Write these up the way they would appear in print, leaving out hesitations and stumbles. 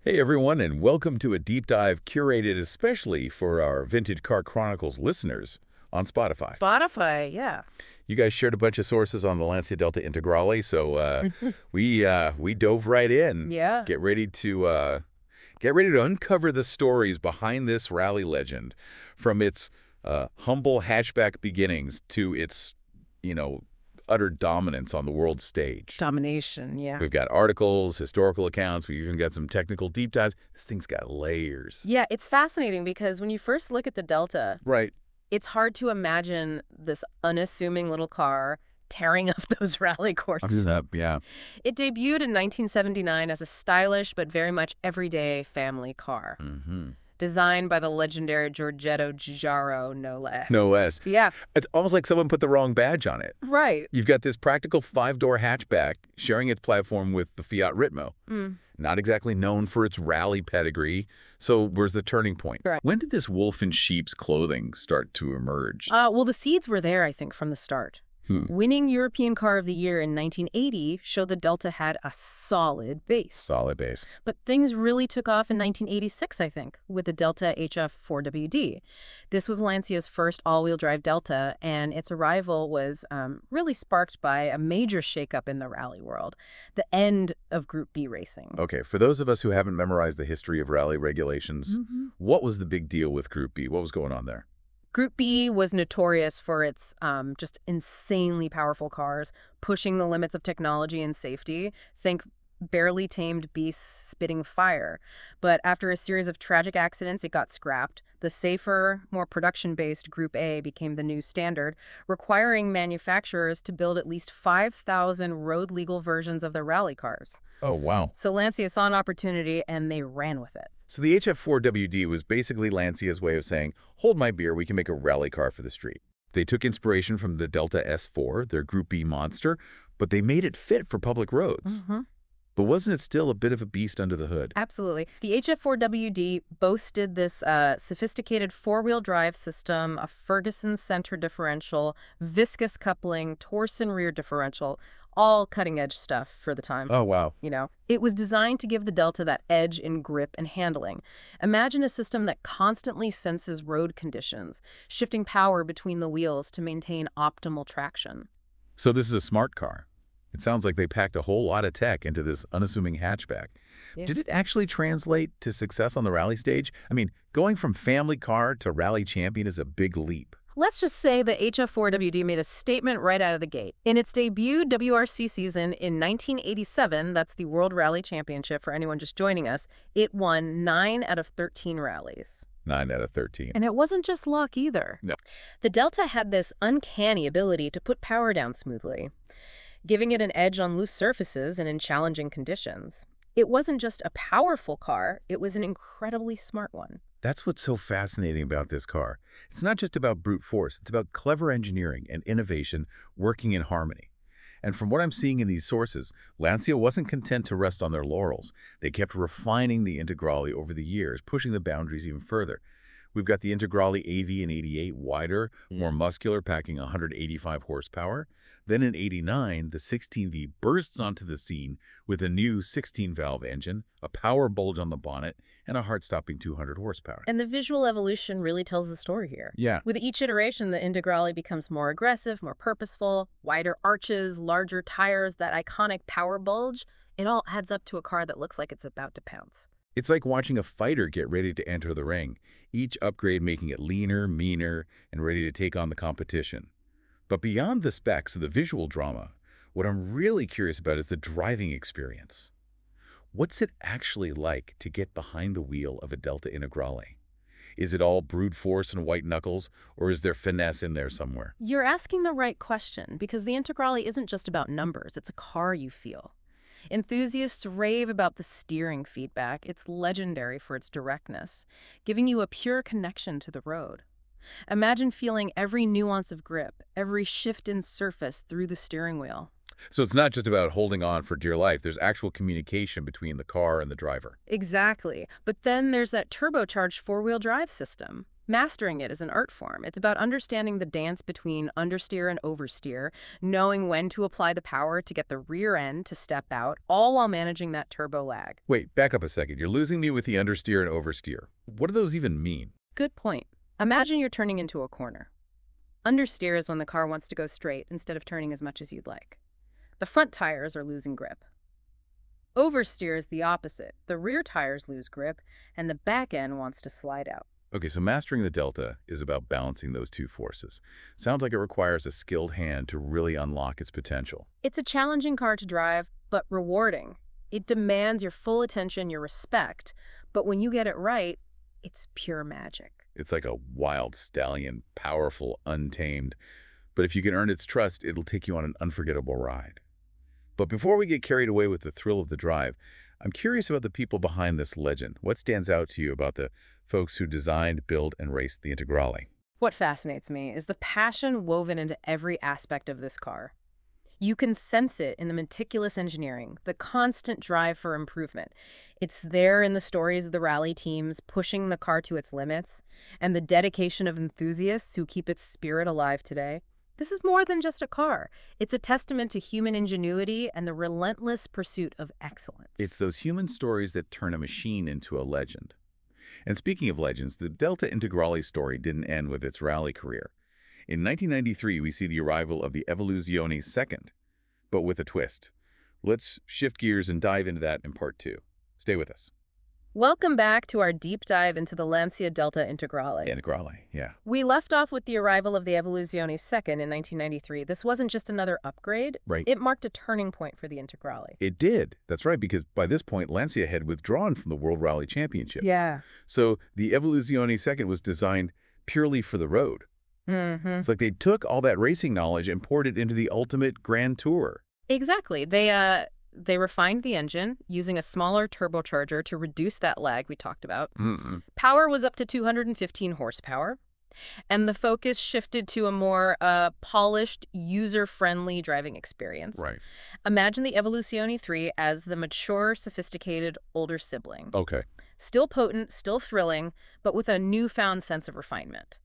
Hey everyone, and welcome to a deep dive curated especially for our Vintage Car Chronicles listeners on Spotify. Spotify, yeah. You guys shared a bunch of sources on the Lancia Delta Integrale, so we dove right in. Yeah. Get ready to uncover the stories behind this rally legend, from its humble hatchback beginnings to its, you know, utter dominance on the world stage. Domination, yeah. We've got articles, historical accounts. We've even got some technical deep dives. This thing's got layers. Yeah, it's fascinating because when you first look at the Delta, Right. it's hard to imagine this unassuming little car tearing up those rally courses. Yeah. It debuted in 1979 as a stylish but very much everyday family car, Mm-hmm. designed by the legendary Giorgetto Giugiaro, no less. No less. Yeah, It's almost like someone put the wrong badge on it. right. You've got this practical five-door hatchback sharing its platform with the Fiat Ritmo. Mm. Not exactly known for its rally pedigree. So where's the turning point? Correct. When did this wolf in sheep's clothing start to emerge? Well, the seeds were there, I think, from the start. Hmm. Winning European Car of the Year in 1980 showed the Delta had a solid base. Solid base. But things really took off in 1986, I think, with the Delta HF4WD. This was Lancia's first all-wheel drive Delta, and its arrival was really sparked by a major shakeup in the rally world, the end of Group B racing. Okay, for those of us who haven't memorized the history of rally regulations, what was the big deal with Group B? What was going on there? Group B was notorious for its just insanely powerful cars, pushing the limits of technology and safety. Think barely tamed beasts spitting fire. But after a series of tragic accidents, it got scrapped. The safer, more production-based Group A became the new standard, requiring manufacturers to build at least 5,000 road-legal versions of their rally cars. Oh, wow. So Lancia saw an opportunity, and they ran with it. So the HF4WD was basically Lancia's way of saying, hold my beer, we can make a rally car for the street. They took inspiration from the Delta S4, their Group B monster, but they made it fit for public roads. But wasn't it still a bit of a beast under the hood? Absolutely. The HF4WD boasted this sophisticated four-wheel drive system, a Ferguson center differential, viscous coupling, Torsen rear differential, all cutting-edge stuff for the time. Oh, wow. You know, it was designed to give the Delta that edge in grip and handling. Imagine a system that constantly senses road conditions, shifting power between the wheels to maintain optimal traction. So this is a smart car. It sounds like they packed a whole lot of tech into this unassuming hatchback. Yeah. Did it actually translate to success on the rally stage? I mean, going from family car to rally champion is a big leap. Let's just say the HF4WD made a statement right out of the gate. In its debut WRC season in 1987, that's the World Rally Championship for anyone just joining us, it won 9 out of 13 rallies. 9 out of 13. And it wasn't just luck either. No. The Delta had this uncanny ability to put power down smoothly, giving it an edge on loose surfaces and in challenging conditions. It wasn't just a powerful car, it was an incredibly smart one. That's what's so fascinating about this car. It's not just about brute force. It's about clever engineering and innovation working in harmony. And from what I'm seeing in these sources, Lancia wasn't content to rest on their laurels. They kept refining the Integrale over the years, pushing the boundaries even further. We've got the Integrale AV in '88, wider, more muscular, packing 185 horsepower. Then in '89, the 16V bursts onto the scene with a new 16-valve engine, a power bulge on the bonnet, and a heart-stopping 200 horsepower. And the visual evolution really tells the story here. Yeah. With each iteration, the Integrale becomes more aggressive, more purposeful, wider arches, larger tires, that iconic power bulge. It all adds up to a car that looks like it's about to pounce. It's like watching a fighter get ready to enter the ring, each upgrade making it leaner, meaner, and ready to take on the competition. But beyond the specs of the visual drama, what I'm really curious about is the driving experience. What's it actually like to get behind the wheel of a Delta Integrale? Is it all brute force and white knuckles, or is there finesse in there somewhere? You're asking the right question, because the Integrale isn't just about numbers, it's a car you feel. Enthusiasts rave about the steering feedback. It's legendary for its directness, giving you a pure connection to the road. Imagine feeling every nuance of grip, every shift in surface through the steering wheel. So it's not just about holding on for dear life. There's actual communication between the car and the driver. Exactly. But then there's that turbocharged four-wheel drive system. Mastering it is an art form. It's about understanding the dance between understeer and oversteer, knowing when to apply the power to get the rear end to step out, all while managing that turbo lag. Wait, back up a second. You're losing me with the understeer and oversteer. What do those even mean? Good point. Imagine you're turning into a corner. Understeer is when the car wants to go straight instead of turning as much as you'd like. The front tires are losing grip. Oversteer is the opposite. The rear tires lose grip, and the back end wants to slide out. Okay, so mastering the Delta is about balancing those two forces. Sounds like it requires a skilled hand to really unlock its potential. It's a challenging car to drive, but rewarding. It demands your full attention, your respect, but when you get it right, it's pure magic. It's like a wild stallion, powerful, untamed. But if you can earn its trust, it'll take you on an unforgettable ride. But before we get carried away with the thrill of the drive, I'm curious about the people behind this legend. What stands out to you about the folks who designed, built, and raced the Integrale? What fascinates me is the passion woven into every aspect of this car. You can sense it in the meticulous engineering, the constant drive for improvement. It's there in the stories of the rally teams pushing the car to its limits, and the dedication of enthusiasts who keep its spirit alive today. This is more than just a car. It's a testament to human ingenuity and the relentless pursuit of excellence. It's those human stories that turn a machine into a legend. And speaking of legends, the Delta Integrale story didn't end with its rally career. In 1993, we see the arrival of the Evoluzione Second, but with a twist. Let's shift gears and dive into that in part 2. Stay with us. Welcome back to our deep dive into the Lancia Delta Integrale. Integrale, yeah. We left off with the arrival of the Evoluzione Second in 1993. This wasn't just another upgrade. Right. It marked a turning point for the Integrale. It did. That's right, because by this point, Lancia had withdrawn from the World Rally Championship. Yeah. So the Evoluzione Second was designed purely for the road. It's like they took all that racing knowledge and poured it into the ultimate Grand Tour. Exactly. They refined the engine using a smaller turbocharger to reduce that lag we talked about. Power was up to 215 horsepower, and the focus shifted to a more polished, user-friendly driving experience. Right. Imagine the Evoluzione 3 as the mature, sophisticated, older sibling. Okay. Still potent, still thrilling, but with a newfound sense of refinement.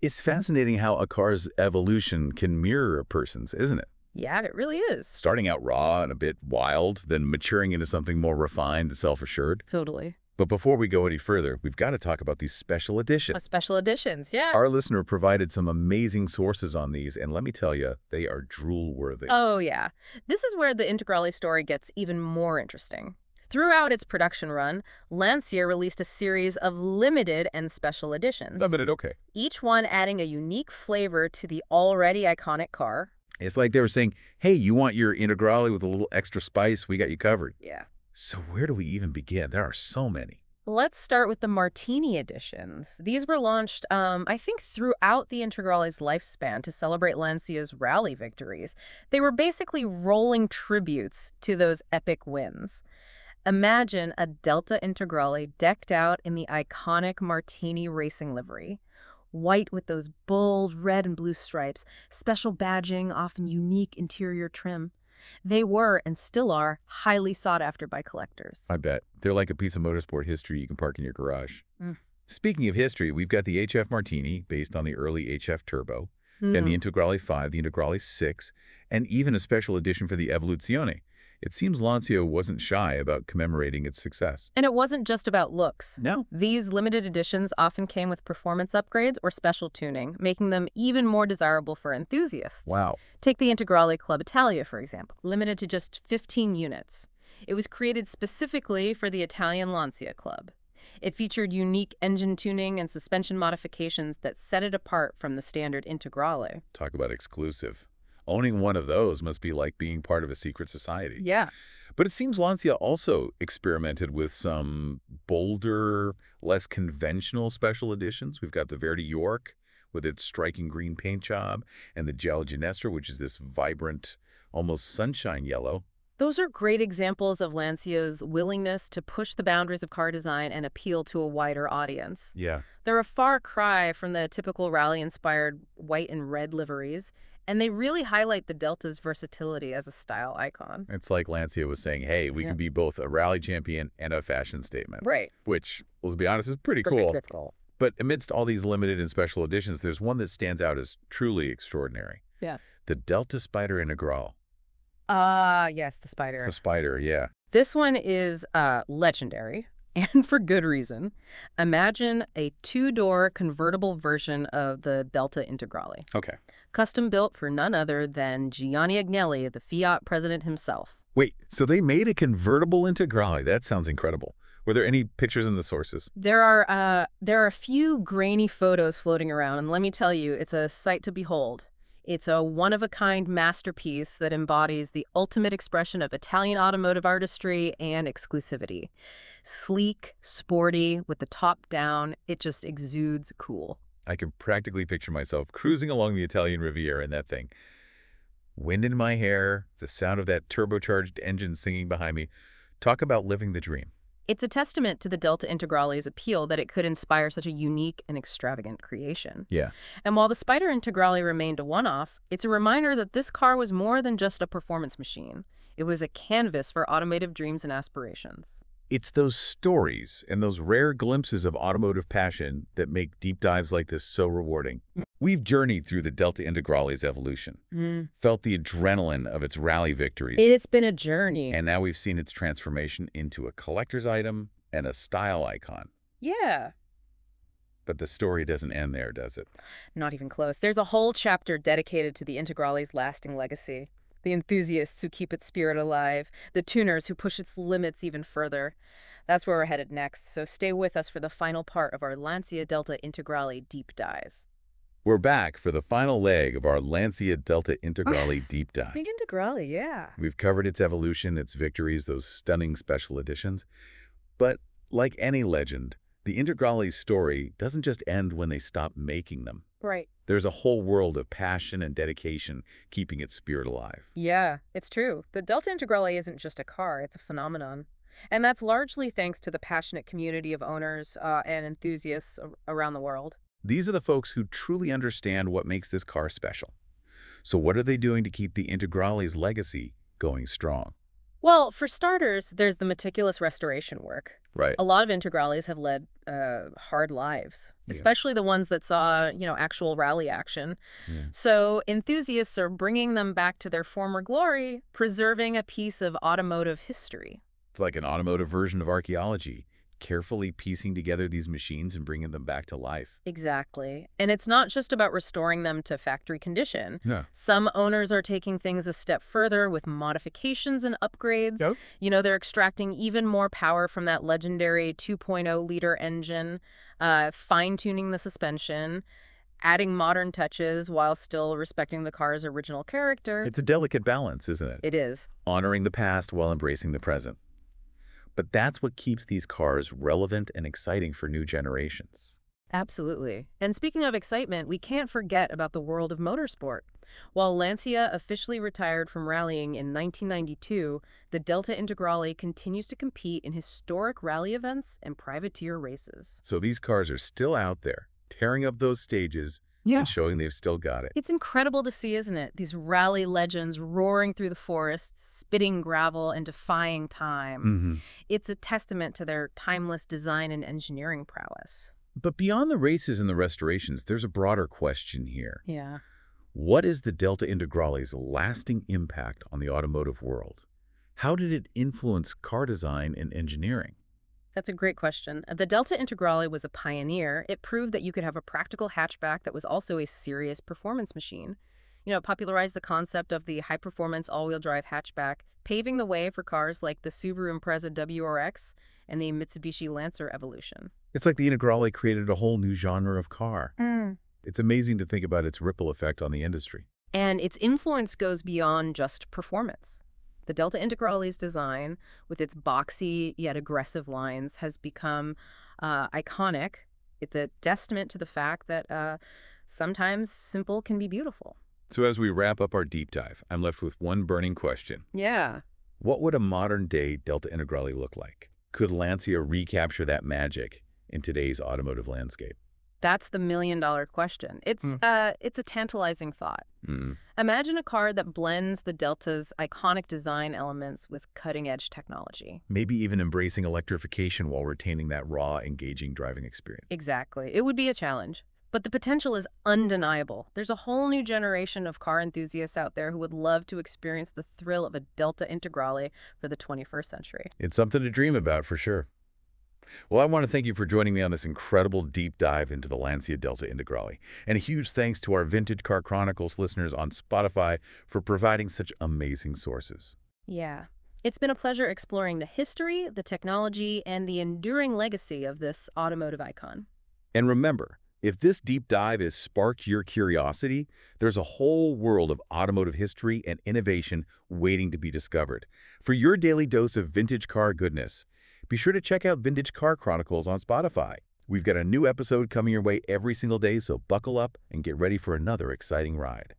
It's fascinating how a car's evolution can mirror a person's, isn't it? Yeah, it really is. Starting out raw and a bit wild, then maturing into something more refined and self-assured. Totally. But before we go any further, we've got to talk about these special editions. Special editions, yeah. Our listener provided some amazing sources on these, and let me tell you, they are drool-worthy. Oh, yeah. This is where the Integrale story gets even more interesting. Throughout its production run, Lancia released a series of limited and special editions. Okay. Each one adding a unique flavor to the already iconic car. It's like they were saying, hey, you want your Integrale with a little extra spice? We got you covered. Yeah. So where do we even begin? There are so many. Let's start with the Martini editions. These were launched, I think, throughout the Integrale's lifespan to celebrate Lancia's rally victories. They were basically rolling tributes to those epic wins. Imagine a Delta Integrale decked out in the iconic Martini racing livery. White with those bold red and blue stripes, special badging, often unique interior trim. They were, and still are, highly sought after by collectors. I bet. They're like a piece of motorsport history you can park in your garage. Speaking of history, we've got the HF Martini, based on the early HF Turbo, and the Integrale 5, the Integrale 6, and even a special edition for the Evoluzione. It seems Lancia wasn't shy about commemorating its success. And it wasn't just about looks. No. These limited editions often came with performance upgrades or special tuning, making them even more desirable for enthusiasts. Wow. Take the Integrale Club Italia, for example, limited to just 15 units. It was created specifically for the Italian Lancia Club. It featured unique engine tuning and suspension modifications that set it apart from the standard Integrale. Talk about exclusive. Owning one of those must be like being part of a secret society. Yeah. But it seems Lancia also experimented with some bolder, less conventional special editions. We've got the Verde York with its striking green paint job, and the Giallo Ginestra, which is this vibrant, almost sunshine yellow. Those are great examples of Lancia's willingness to push the boundaries of car design and appeal to a wider audience. Yeah. They're a far cry from the typical rally-inspired white and red liveries, and they really highlight the Delta's versatility as a style icon. It's like Lancia was saying, hey, we can be both a rally champion and a fashion statement. Right. Which, let's be honest, is pretty cool. But amidst all these limited and special editions, there's one that stands out as truly extraordinary. Yeah. The Delta Spider Integral. Ah, yes, the It's Spider. a Spider, yeah. This one is legendary, and for good reason. Imagine a two-door convertible version of the Delta Integrale, Okay. custom built for none other than Gianni Agnelli, the Fiat president himself. Wait, so they made a convertible Integrale. That sounds incredible. Were there any pictures in the sources? There are a few grainy photos floating around, and let me tell you, it's a sight to behold. It's a one-of-a-kind masterpiece that embodies the ultimate expression of Italian automotive artistry and exclusivity. Sleek, sporty, with the top down, it just exudes cool. I can practically picture myself cruising along the Italian Riviera in that thing. Wind in my hair, the sound of that turbocharged engine singing behind me. Talk about living the dream. It's a testament to the Delta Integrale's appeal that it could inspire such a unique and extravagant creation. Yeah. And while the Spider Integrale remained a one-off, it's a reminder that this car was more than just a performance machine. It was a canvas for automotive dreams and aspirations. It's those stories and those rare glimpses of automotive passion that make deep dives like this so rewarding. We've journeyed through the Delta Integrale's evolution, felt the adrenaline of its rally victories, It's been a journey. and now we've seen its transformation into a collector's item and a style icon. Yeah. But the story doesn't end there, does it? Not even close. There's a whole chapter dedicated to the Integrale's lasting legacy. The enthusiasts who keep its spirit alive, the tuners who push its limits even further. That's where we're headed next, so stay with us for the final part of our Lancia Delta Integrale deep dive. We're back for the final leg of our Lancia Delta Integrale deep dive. Big Integrale, yeah. We've covered its evolution, its victories, those stunning special editions. But like any legend, the Integrale's story doesn't just end when they stop making them. Right. There's a whole world of passion and dedication keeping its spirit alive. Yeah, it's true. The Delta Integrale isn't just a car, it's a phenomenon. And that's largely thanks to the passionate community of owners and enthusiasts around the world. These are the folks who truly understand what makes this car special. So what are they doing to keep the Integrale's legacy going strong? Well, for starters, there's the meticulous restoration work. Right. A lot of Integrales have led hard lives, Yeah. especially the ones that saw, actual rally action. Yeah. So enthusiasts are bringing them back to their former glory, preserving a piece of automotive history. It's like an automotive version of archaeology, carefully piecing together these machines and bringing them back to life. Exactly. And it's not just about restoring them to factory condition. Yeah. Some owners are taking things a step further with modifications and upgrades. Yep. They're extracting even more power from that legendary 2.0-liter engine, fine-tuning the suspension, adding modern touches while still respecting the car's original character. It's a delicate balance, isn't it? It is. Honoring the past while embracing the present. But that's what keeps these cars relevant and exciting for new generations. Absolutely. And speaking of excitement, we can't forget about the world of motorsport. While Lancia officially retired from rallying in 1992, the Delta Integrale continues to compete in historic rally events and privateer races. So these cars are still out there, tearing up those stages and showing they've still got it. It's incredible to see, isn't it? These rally legends roaring through the forests, spitting gravel and defying time. It's a testament to their timeless design and engineering prowess. But beyond the races and the restorations, there's a broader question here. Yeah. What is the Delta Integrale's lasting impact on the automotive world? How did it influence car design and engineering? That's a great question. The Delta Integrale was a pioneer. It proved that you could have a practical hatchback that was also a serious performance machine. It popularized the concept of the high-performance all-wheel drive hatchback, paving the way for cars like the Subaru Impreza WRX and the Mitsubishi Lancer Evolution. It's like the Integrale created a whole new genre of car. It's amazing to think about its ripple effect on the industry. And its influence goes beyond just performance. The Delta Integrale's design, with its boxy yet aggressive lines, has become iconic. It's a testament to the fact that sometimes simple can be beautiful. So as we wrap up our deep dive, I'm left with one burning question. Yeah. What would a modern-day Delta Integrale look like? Could Lancia recapture that magic in today's automotive landscape? That's the million-dollar question. It's a tantalizing thought. Mm. Imagine a car that blends the Delta's iconic design elements with cutting-edge technology. Maybe even embracing electrification while retaining that raw, engaging driving experience. Exactly. It would be a challenge. But the potential is undeniable. There's a whole new generation of car enthusiasts out there who would love to experience the thrill of a Delta Integrale for the 21st century. It's something to dream about for sure. Well, I want to thank you for joining me on this incredible deep dive into the Lancia Delta Integrale. And a huge thanks to our Vintage Car Chronicles listeners on Spotify for providing such amazing sources. Yeah. It's been a pleasure exploring the history, the technology, and the enduring legacy of this automotive icon. And remember, if this deep dive has sparked your curiosity, there's a whole world of automotive history and innovation waiting to be discovered. For your daily dose of vintage car goodness, be sure to check out Vintage Car Chronicles on Spotify. We've got a new episode coming your way every single day, so buckle up and get ready for another exciting ride.